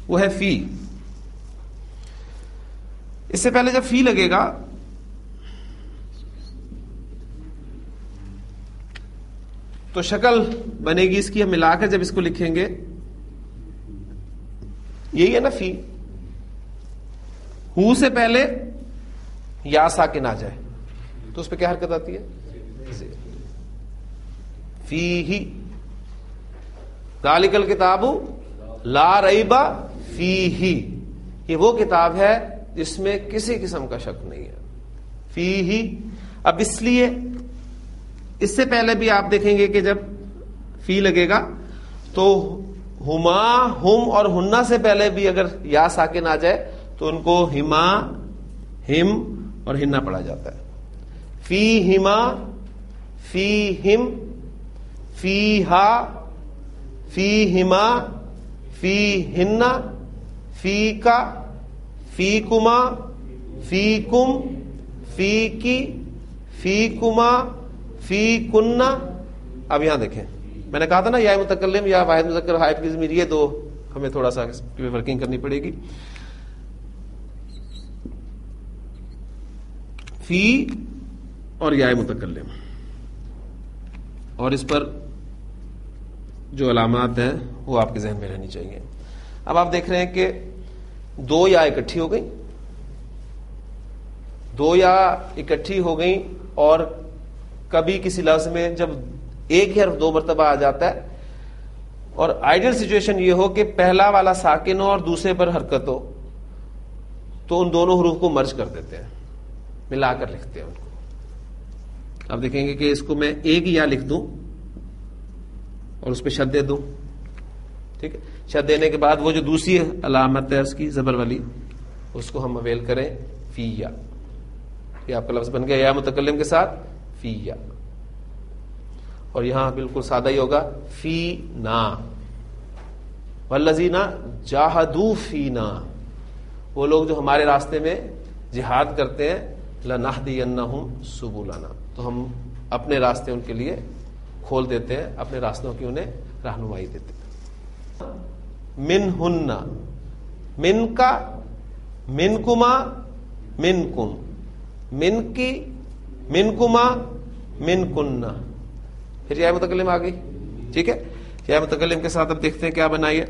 وہ ہے فی. اس سے پہلے جب فی لگے گا تو شکل بنے گی اس کی, ہم ملا کر جب اس کو لکھیں گے, یہی ہے نا فی. ہو سے پہلے یا ساکن آ جائے تو اس پہ کیا حرکت آتی ہے؟ فی ہی. ذالک الکتاب لا ریب فیہ, یہ وہ کتاب ہے جس میں کسی قسم کا شک نہیں ہے. فی ہی. اب اس لیے اس سے پہلے بھی آپ دیکھیں گے کہ جب فی لگے گا تو ہما ہم اور ہننا سے پہلے بھی اگر یا ساکن آ جائے تو ان کو ہما ہم اور ہننا پڑھا جاتا ہے. فی ہما فی ہم فی ہا فی ہما فی ہننا فی کا فی کما فی کم فی کی فی کما فی کننا. اب یہاں دیکھیں میں نے کہا تھا نا یا متکلم یا واحد مذکر غائب کی ضمیر, یہ دو ہمیں تھوڑا سا ورکنگ کرنی پڑے گی. فی اور یا متکلم, اور اس پر جو علامات ہیں وہ آپ کے ذہن میں رہنی چاہیے. اب آپ دیکھ رہے ہیں کہ دو یا اکٹھی ہو گئی, دو یا اکٹھی ہو گئی, اور کبھی کسی لفظ میں جب ایک ہی حرف دو مرتبہ آ جاتا ہے اور آئیڈیل سچویشن یہ ہو کہ پہلا والا ساکن ہو اور دوسرے پر حرکت ہو, تو ان دونوں حروف کو مرج کر دیتے ہیں, ملا کر لکھتے ہیں ان کو. آپ دیکھیں گے کہ اس کو میں ایک یا لکھ دوں اور اس پہ شد دے دوں, ٹھیک ہے. شد دینے کے بعد وہ جو دوسری علامت ہے اس کی زبر والی, اس کو ہم اویل کریں فی یا. یہ آپ کا لفظ بن گیا یا متکلم کے ساتھ فی یا. اور یہاں بالکل سادہ ہی ہوگا فی نا. والذین جاہدوا فینا, وہ لوگ جو ہمارے راستے میں جہاد کرتے ہیں, لنہدینہم سبلنا, تو ہم اپنے راستے ان کے لیے کھول دیتے ہیں, اپنے راستوں کی انہیں رہنمائی دیتے ہیں. من ہن, من کا, من کما, من کم, من کی, من کما, من کننا. پھر یا متکلم آ گئی, ٹھیک ہے. یا متکلم کے ساتھ اب دیکھتے ہیں کیا بنائی ہے.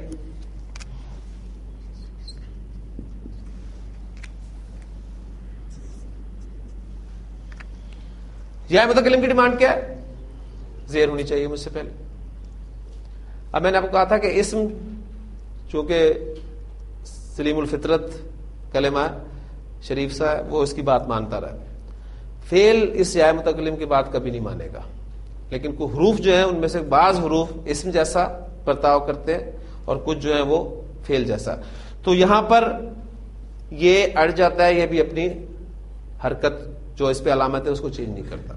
یا متکلم کی ڈیمانڈ کیا ہے؟ زیر ہونی چاہیے مجھ سے پہلے. اب میں نے آپ کو کہا تھا کہ اسم چونکہ سلیم الفطرت کلمہ شریف سا ہے، وہ اس کی بات مانتا رہے. فعل اس جائے متکلم کی بات کبھی نہیں مانے گا. لیکن کوئی حروف جو ہیں ان میں سے بعض حروف اسم جیسا برتاؤ کرتے ہیں اور کچھ جو ہیں وہ فعل جیسا. تو یہاں پر یہ اڑ جاتا ہے، یہ بھی اپنی حرکت جو اس پہ علامت ہے اس کو چینج نہیں کرتا.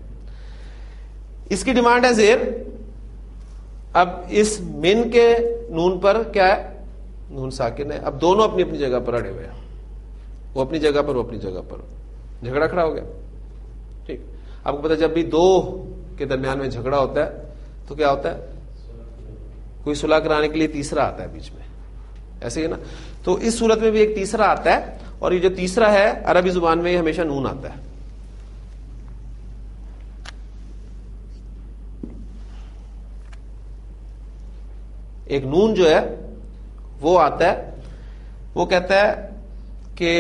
اس کی ڈیمانڈ ہے زیر. اب اس من کے نون پر کیا ہے؟ نون ساکن ہے. اب دونوں اپنی اپنی جگہ پر اڑے ہوئے ہیں، وہ اپنی جگہ پر، وہ اپنی جگہ پر. جھگڑا کھڑا ہو گیا. ٹھیک، آپ کو پتا جب بھی دو کے درمیان میں جھگڑا ہوتا ہے تو کیا ہوتا ہے؟ کوئی صلح کرانے کے لیے تیسرا آتا ہے بیچ میں، ایسے ہی نا. تو اس صورت میں بھی ایک تیسرا آتا ہے، اور یہ جو تیسرا ہے عربی زبان میں یہ ہمیشہ نون آتا ہے. ایک نون جو ہے وہ آتا ہے، وہ کہتا ہے کہ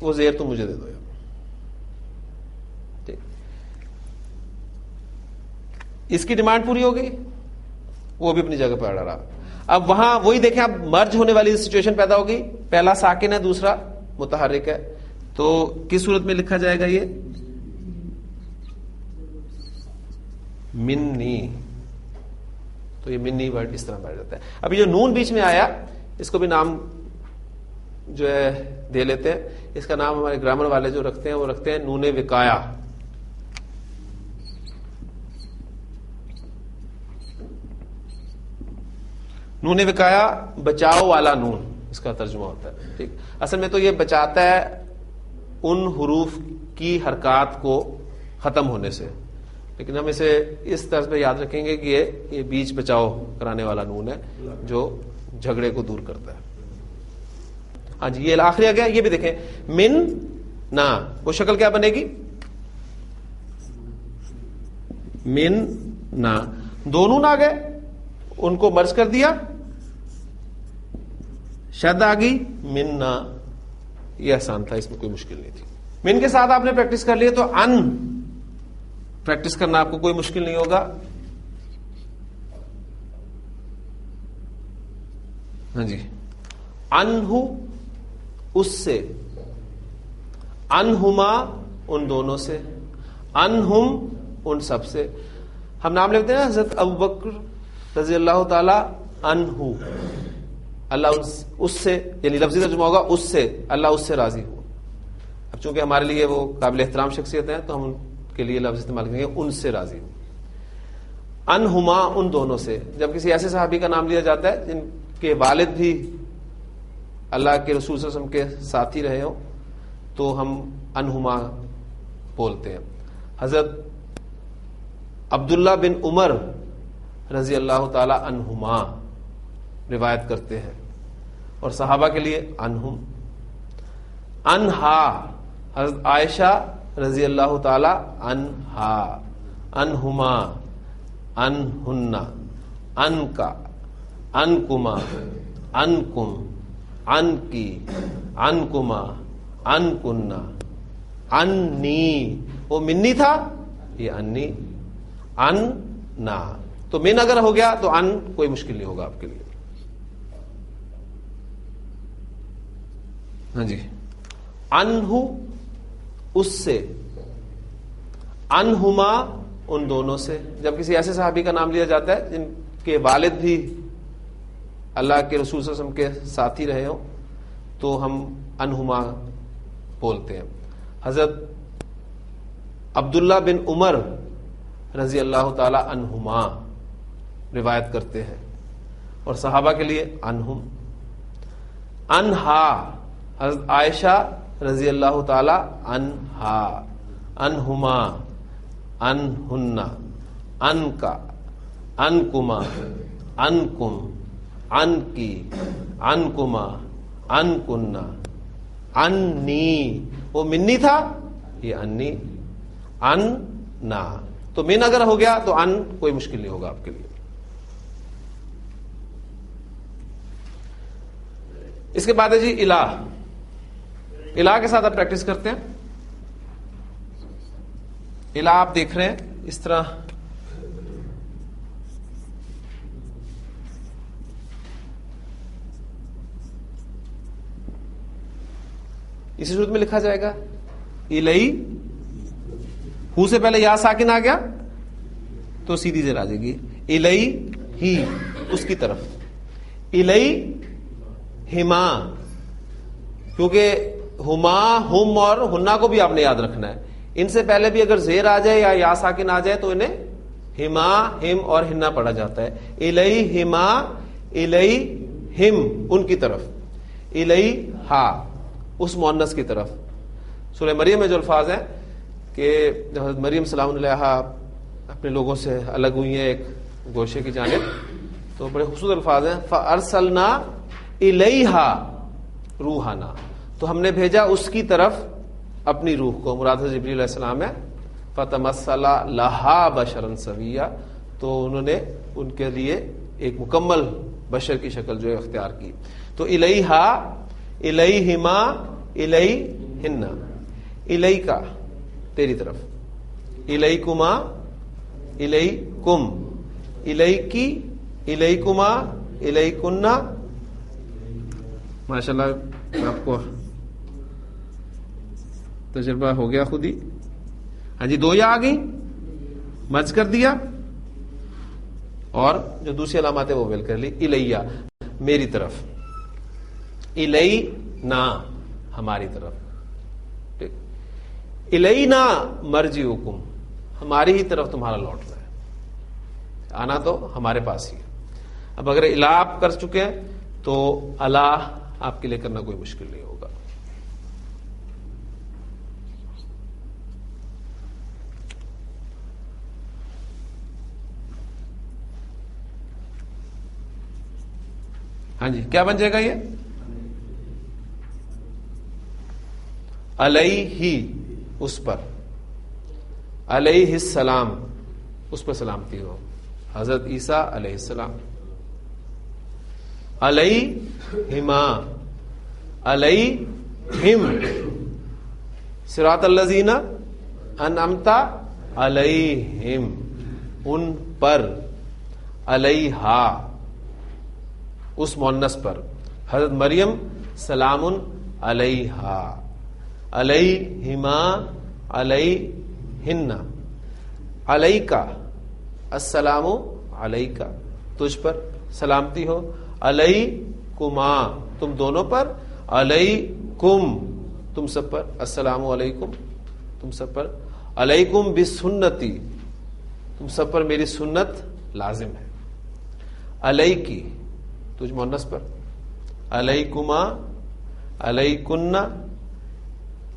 وہ زیر تو مجھے دے دو. اس کی ڈیمانڈ پوری ہو گئی، وہ بھی اپنی جگہ پہ اڑا رہا. اب وہاں وہی دیکھیں، اب مرج ہونے والی سچویشن پیدا ہوگی. پہلا ساکن ہے، دوسرا متحرک ہے. تو کس صورت میں لکھا جائے گا؟ یہ منی. تو یہ منی ورڈ اس طرح بیٹھ جاتا ہے. ابھی جو نون بیچ میں آیا اس کو بھی نام جو ہے دے لیتے ہیں. اس کا نام ہمارے گرامر والے جو رکھتے ہیں وہ رکھتے ہیں نون وقایا. نون وقایا بچاؤ والا نون اس کا ترجمہ ہوتا ہے. ٹھیک، اصل میں تو یہ بچاتا ہے ان حروف کی حرکات کو ختم ہونے سے، لیکن ہم اسے اس طرز پہ یاد رکھیں گے کہ یہ بیچ بچاؤ کرانے والا نون ہے جو جھگڑے کو دور کرتا ہے. ہاں جی، یہ آخری آ گیا. یہ بھی دیکھیں، من نا، وہ شکل کیا بنے گی؟ من نا. دو نون آ گئے، ان کو مرج کر دیا، شد آ گئی، من نا. یہ آسان تھا، اس میں کوئی مشکل نہیں تھی. من کے ساتھ آپ نے پریکٹس کر لیا تو ان پریکٹس کرنا آپ کو کوئی مشکل نہیں ہوگا. ہاں جی، انہو اس سے، انہما ان دونوں سے، انہم ان سب سے. ہم نام لیتے ہیں حضرت ابو بکر رضی اللہ تعالی عنہ. اللہ اس سے، یعنی لفظی ترجمہ ہوگا اس سے، اللہ اس سے راضی ہو. اب چونکہ ہمارے لیے وہ قابل احترام شخصیت ہیں تو ہم ان کے لیے لفظ استعمال کریں گے ان سے راضی ہو. انہما ان دونوں سے. جب کسی ایسے صحابی کا نام لیا جاتا ہے جن کے والد بھی اللہ کے رسول صلی اللہ علیہ وسلم کے ساتھی رہے ہوں تو ہم انہما بولتے ہیں. حضرت عبداللہ بن عمر رضی اللہ تعالی عنہما روایت کرتے ہیں، اور صحابہ کے لیے انہم. انہا حضرت عائشہ رضی اللہ تعالی عنہا. انہما، انہن، انکا، انکما، انکم، انکی، انکما، انکنہ، انی. وہ منی تھا، یہ انی. ان نا. تو من اگر ہو گیا تو ان کوئی مشکل نہیں ہوگا آپ کے لیے. ہاں جی، انہو اس سے، انہما ان دونوں سے. جب کسی ایسے صحابی کا نام لیا جاتا ہے جن کے والد بھی اللہ کے رسول صلی اللہ علیہ وسلم کے ساتھی رہے ہوں تو ہم انہما بولتے ہیں. حضرت عبداللہ بن عمر رضی اللہ تعالی عنہما روایت کرتے ہیں، اور صحابہ کے لیے انہم. انہا حضرت عائشہ رضی اللہ تعالی عنہا. انہما، انہن، انکا، انکما، انکم، انکی، انکما، انکنہ، انی. وہ منی تھا، یہ انی. ان نا. تو من اگر ہو گیا تو ان کوئی مشکل نہیں ہوگا آپ کے لیے. اس کے بعد ہے جی الہ. الہ کے ساتھ آپ پریکٹس کرتے ہیں. الہ آپ دیکھ رہے ہیں اس طرح اسی صورت میں لکھا جائے گا الی، ہو سے پہلے یا ساکن آ گیا تو سیدھی زیر آ جائے گی الی ہی، اس کی طرف، الی ہما، کیونکہ ہما، ہم اور ہنا کو بھی آپ نے یاد رکھنا ہے. ان سے پہلے بھی اگر زیر آ جائے یا ساکن آ جائے تو انہیں ہما، ہم اور ہنا پڑھا جاتا ہے. الی ہما، الی ہم، ان کی طرف، الی ہا، اس مؤنث کی طرف. سورہ مریم میں جو الفاظ ہیں کہ جب حضرت مریم سلام علیہا اپنے لوگوں سے الگ ہوئی ہیں ایک گوشے کی جانب، تو بڑے خوبصورت الفاظ ہیں. فَأَرْسَلْنَا إِلَيْهَا روحنا، تو ہم نے بھیجا اس کی طرف اپنی روح کو. مراد حضرت جبریل علیہ السلام ہے. فَتَمَثَّلَ لَهَا بَشَرًا سَوِيًّا، تو انہوں نے ان کے لیے ایک مکمل بشر کی شکل جو ہے اختیار کی. تو الیہا، الیہما، الیہن، الیکا تیری طرف، الیکما، الیکم، الیکی، الیکما، الیکنہ. ماشاءاللہ آپ کو تجربہ ہو گیا خود ہی. ہاں جی، 2 یا آ گئی، مرج کر دیا، اور جو دوسری علامات ہے وہ ویل کر لی. الیہ میری طرف، الینا ہماری طرف، ٹھیک. الینا مرجعکم، ہماری ہی طرف تمہارا لوٹنا ہے، آنا تو ہمارے پاس ہی ہے. اب اگر الا آپ کر چکے ہیں تو الا آپ کے لیے کرنا کوئی مشکل نہیں ہوگا. ہاں جی، کیا بن جائے گا یہ؟ علیہ، اس پر، علیہ السلام، اس پر سلامتی ہو، حضرت عیسیٰ علیہ السلام. علیہما، علیہم، صراط الذین انعمت علیہم، ان پر، علیہا اس مؤنث پر، حضرت مریم سلام علیہا، علیہما، علیہن، علیکا السلام علیکا، تجھ پر سلامتی ہو، علیکما تم دونوں پر، علیکم تم سب پر، السلام علیکم تم سب پر، علیکم بسنتی تم سب پر میری سنت لازم ہے، علیکی تجھ مؤنث پر، علیکما، علیکن،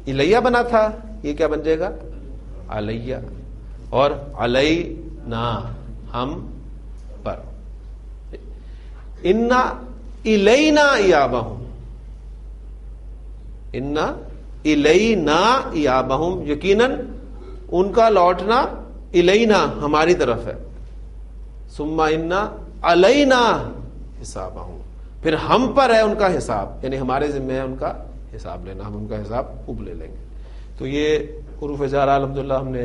الیہ بنا تھا، یہ کیا بن جائے گا؟ علیہ، اور علینا ہم پر. انا الینا ایابہم، انا الینا ایابہم، یقیناً ان کا لوٹنا الینا ہماری طرف ہے. ثم انا علینا حسابہم، پھر ہم پر ہے ان کا حساب، یعنی ہمارے ذمہ ہے ان کا حساب لینا، ہم ان کا حساب خوب لے لیں گے. تو یہ حروف جارہ الحمدللہ ہم نے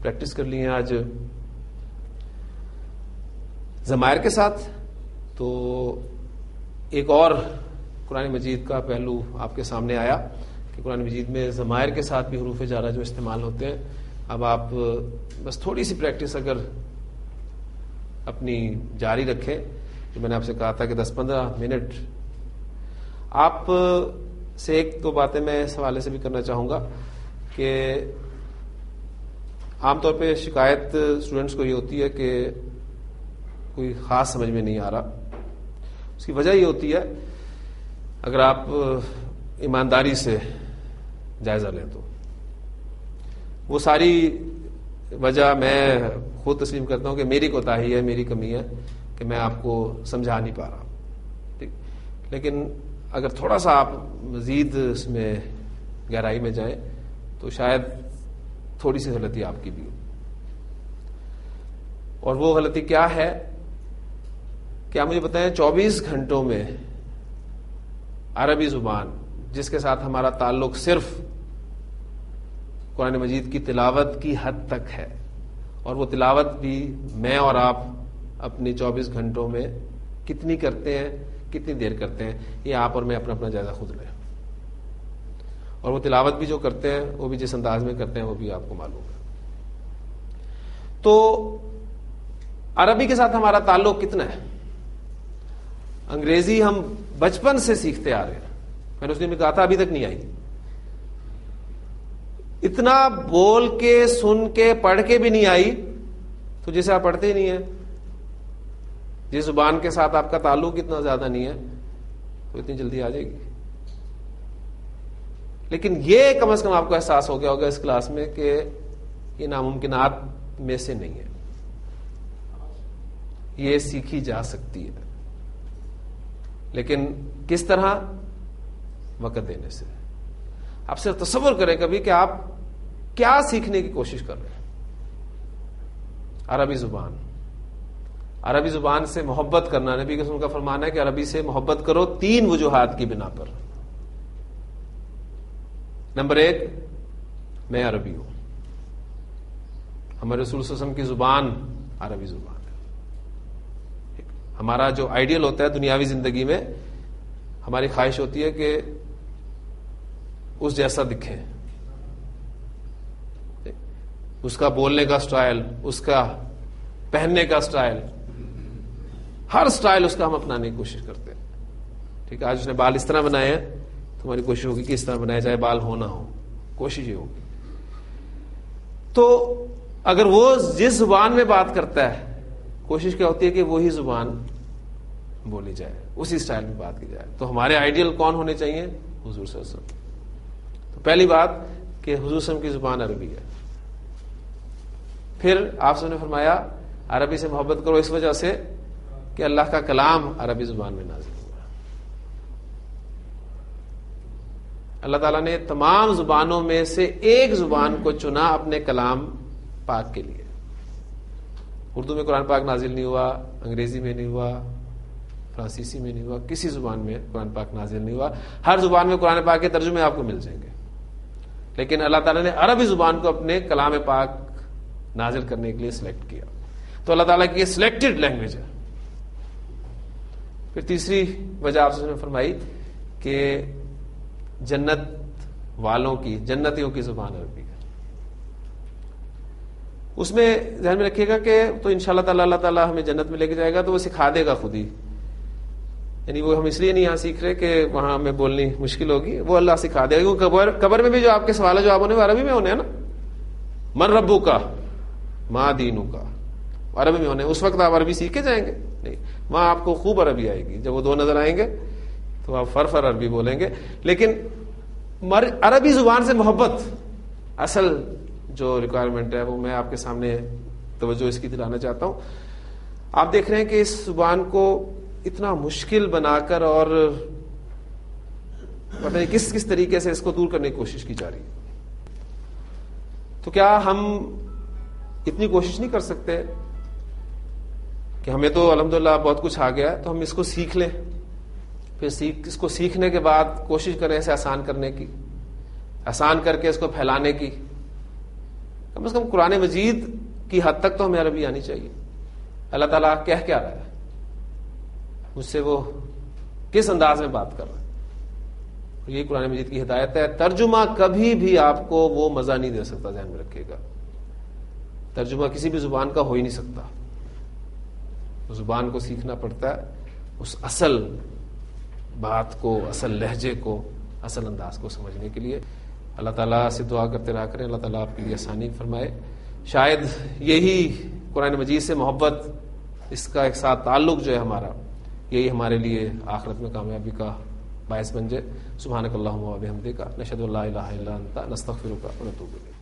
پریکٹس کر لی ہیں آج ضمائر کے ساتھ. تو ایک اور قرآن مجید کا پہلو آپ کے سامنے آیا کہ قرآن مجید میں ضمائر کے ساتھ بھی حروف جارہ جو استعمال ہوتے ہیں. اب آپ بس تھوڑی سی پریکٹس اگر اپنی جاری رکھیں، جو میں نے آپ سے کہا تھا کہ 10-15 منٹ، آپ سے ایک دو باتیں میں اس حوالے سے بھی کرنا چاہوں گا کہ عام طور پہ شکایت اسٹوڈنٹس کو یہ ہوتی ہے کہ کوئی خاص سمجھ میں نہیں آ رہا. اس کی وجہ یہ ہوتی ہے، اگر آپ ایمانداری سے جائزہ لیں تو وہ ساری وجہ میں خود تسلیم کرتا ہوں کہ میری کوتاہی ہے، میری کمی ہے کہ میں آپ کو سمجھا نہیں پا رہا. ٹھیک، لیکن اگر تھوڑا سا آپ مزید اس میں گہرائی میں جائیں تو شاید تھوڑی سی غلطی آپ کی بھی ہو. اور وہ غلطی کیا ہے؟ کیا مجھے بتائیں 24 گھنٹوں میں عربی زبان جس کے ساتھ ہمارا تعلق صرف قرآن مجید کی تلاوت کی حد تک ہے، اور وہ تلاوت بھی میں اور آپ اپنی 24 گھنٹوں میں کتنی کرتے ہیں، کتنی دیر کرتے ہیں، یہ آپ اور میں اپنا اپنا جائزہ خود لیں. اور وہ تلاوت بھی جو کرتے ہیں وہ بھی جس انداز میں کرتے ہیں وہ بھی آپ کو معلوم ہے. تو عربی کے ساتھ ہمارا تعلق کتنا ہے؟ انگریزی ہم بچپن سے سیکھتے آ رہے ہیں. میں نے اس دن میں کہا تھا ابھی تک نہیں آئی. اتنا بول کے سن کے پڑھ کے بھی نہیں آئی تو جسے آپ پڑھتے ہی نہیں ہیں, جس زبان کے ساتھ آپ کا تعلق اتنا زیادہ نہیں ہے تو اتنی جلدی آ جائے گی. لیکن یہ کم از کم آپ کو احساس ہو گیا ہوگا اس کلاس میں کہ یہ ناممکنات میں سے نہیں ہے, یہ سیکھی جا سکتی ہے. لیکن کس طرح؟ وقت دینے سے. آپ صرف تصور کریں کبھی کہ آپ کیا سیکھنے کی کوشش کر رہے ہیں. عربی زبان, عربی زبان سے محبت کرنا. نبی کے رسول کا فرمان ہے کہ عربی سے محبت کرو 3 وجوہات کی بنا پر. نمبر 1, میں عربی ہوں. ہمارے رسول صلی اللہ علیہ وسلم کی زبان عربی زبان ہے. ہمارا جو آئیڈیل ہوتا ہے دنیاوی زندگی میں, ہماری خواہش ہوتی ہے کہ اس جیسا دکھیں, اس کا بولنے کا سٹائل, اس کا پہننے کا سٹائل, ہر سٹائل اس کا ہم اپنانے کی کوشش کرتے ہیں. ٹھیک ہے, آج اس نے بال اس طرح بنائے ہیں تو ہماری کوشش ہوگی کہ اس طرح بنایا جائے, بال ہو نہ ہو, کوشش یہ ہوگی. تو اگر وہ جس زبان میں بات کرتا ہے کوشش کیا ہوتی ہے کہ وہی زبان بولی جائے, اسی سٹائل میں بات کی جائے. تو ہمارے آئیڈیل کون ہونے چاہیے؟ حضور صلی اللہ علیہ وسلم. تو پہلی بات کہ حضور صلی اللہ علیہ وسلم کی زبان عربی ہے. پھر آپ نے فرمایا عربی سے محبت کرو اس وجہ سے کہ اللہ کا کلام عربی زبان میں نازل ہوا. اللہ تعالیٰ نے تمام زبانوں میں سے ایک زبان کو چنا اپنے کلام پاک کے لیے. اردو میں قرآن پاک نازل نہیں ہوا, انگریزی میں نہیں ہوا, فرانسیسی میں نہیں ہوا, کسی زبان میں قرآن پاک نازل نہیں ہوا. ہر زبان میں قرآن پاک کے ترجمے آپ کو مل جائیں گے, لیکن اللہ تعالیٰ نے عربی زبان کو اپنے کلام پاک نازل کرنے کے لیے سلیکٹ کیا. تو اللہ تعالیٰ کی یہ سلیکٹڈ لینگویج ہے. پھر تیسری وجہ آپ نے فرمائی کہ جنت والوں کی, جنتیوں کی زبان عربی ہے. اس میں ذہن میں رکھیے گا کہ تو انشاءاللہ تعالی اللہ تعالیٰ ہمیں جنت میں لے کے جائے گا تو وہ سکھا دے گا خود ہی. یعنی وہ ہم اس لیے نہیں یہاں سیکھ رہے کہ وہاں ہمیں بولنی مشکل ہوگی, وہ اللہ سکھا دے گا. قبر میں بھی جو آپ کے سوال جواب ہونے وہ عربی میں ہونے ہیں نا. من ربو کا, ماں دینو کا, عربی میں ہونے. اس وقت آپ عربی سیکھ کے جائیں گے نہیں, وہاں آپ کو خوب عربی آئے گی. جب وہ 2 نظر آئیں گے تو آپ فر عربی بولیں گے. لیکن عربی زبان سے محبت اصل جو ریکوائرمنٹ ہے وہ میں آپ کے سامنے توجہ اس کی دلانا چاہتا ہوں. آپ دیکھ رہے ہیں کہ اس زبان کو اتنا مشکل بنا کر اور پتہ نہیں کس طریقے سے اس کو دور کرنے کی کوشش کی جا رہی ہے. تو کیا ہم اتنی کوشش نہیں کر سکتے کہ ہمیں تو الحمدللہ بہت کچھ آ گیا ہے تو ہم اس کو سیکھ لیں, پھر اس کو سیکھنے کے بعد کوشش کریں اسے آسان کرنے کی, آسان کر کے اس کو پھیلانے کی. کم از کم قرآن مجید کی حد تک تو ہمیں عربی آنی چاہیے. اللہ تعالیٰ کہہ کیا رہا ہے, مجھ سے وہ کس انداز میں بات کر رہا ہے. یہ قرآن مجید کی ہدایت ہے. ترجمہ کبھی بھی آپ کو وہ مزہ نہیں دے سکتا, ذہن میں رکھیے گا. ترجمہ کسی بھی زبان کا ہو ہی نہیں سکتا. زبان کو سیکھنا پڑتا ہے, اس اصل بات کو, اصل لہجے کو, اصل انداز کو سمجھنے کے لیے. اللہ تعالیٰ سے دعا کرتے رہا کریں, اللہ تعالیٰ آپ کے لیے آسانی فرمائے. شاید یہی قرآن مجید سے محبت, اس کا ایک ساتھ تعلق جو ہے ہمارا, یہی ہمارے لیے آخرت میں کامیابی کا باعث بن جائے. سبحانک اللہم و بحمدک, نشہد ان لا الہ الا انت, نستغفرک و نتوب الیک.